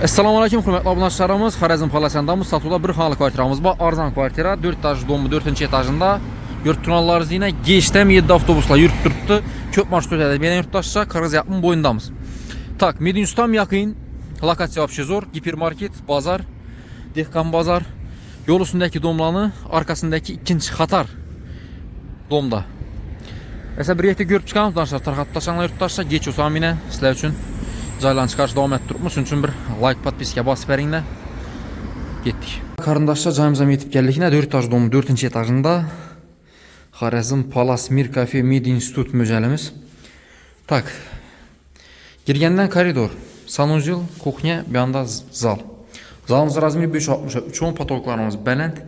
Assalamu alaikum hörmətli abunəçilərimiz. Xarəzm Palasandamız satılda bir xanalı kvartiramız var. Arzan kvartira 4 etajlı domu 4-cü etajında. Yurtturanlar yine geçdəm 7 avtobusla yürüb durubdu. Köp marşrut edə bilən yurtdaşlar Qırğız yapının boyundamız. Tak, Medinstam yakın. Lokasiya vapşe zor. Hipermarket, bazar, dehqan bazar. Yol üstündeki domlanı, arkasındaki ikinci xatar domda. Mesela bir yerdə görüb çıxan yurtdaşlar, tarxatdaşanlar yurtdaşlar geç o samine sizlər üçün. Caylan çıxarış davam etdiribmiz. Üçün bir like, podpiska basıb bərinlə getdik. Qarındaşlar cayımıza yetib gəldik. 4 etaj domu 4-cü etajında. Xarəzm Palas Mir Cafe Mid Institut mücəlimiz. Tak. Girgəndən koridor, sanuzil, kuxnya, bir anda zal. Zalımız razmeri 5.60, 3 patologlarımız bələnd.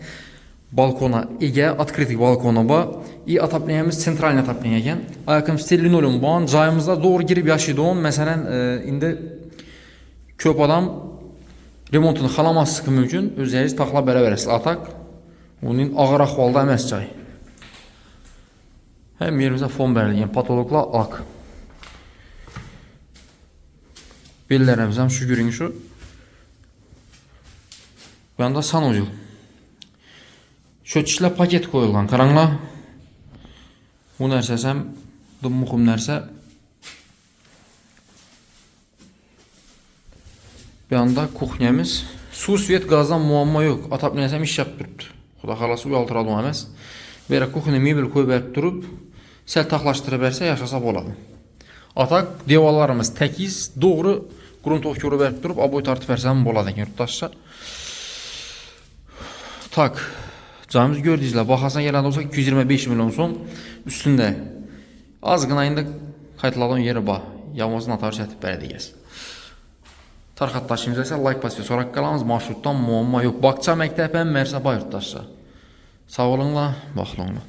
Balkona ega, открытый balkona ba. И отоплениemiz sentralni отопление. Ayakım stil linoleum bağın. Cayımızda doğru girip yaşaydığı məsələn indi köp adam remontunu xalaması mümkün. Özəriz taxla bərabərəsiz atak. Onun ağır ahvalda əməz cay. Hem yerimizə fon bərliyən patologla ak. Bellərimizdən şu görün şu. Bir anda sanuzil. Şöçüşlə paket koyulgan karanla. Bu nərsəsəm, muhum nərsə. Bir anda kuxnyamiz. Su, svet, gazdan muamma yok. Atapniyəsəm iş yap durubdu. Xuda xalası uyaltıradı o əməz. Belə kuxnya mebel koy bərib durub. Səl taxlaşdıra bərsə yaşasa boladı. Atak, devallarımız təkiz, doğru gruntovki yoru bərib durub. Aboy tartı bərsəm boladı yurtdaşlar. Tak. Camımız gördüğünüzle baxasına gelen olsa 225 milyon son üstünde az qınayında kayıtladığın yeri bax. Yavmazın atarı çətib bələdə gəlsin. Tarxatdaşımıza isə like pasiyo sorak qalamız marşrutdan muamma yok. Bakça məktəbən Mərsəba yurtdaşlar. Sağ olunla, baxılınla.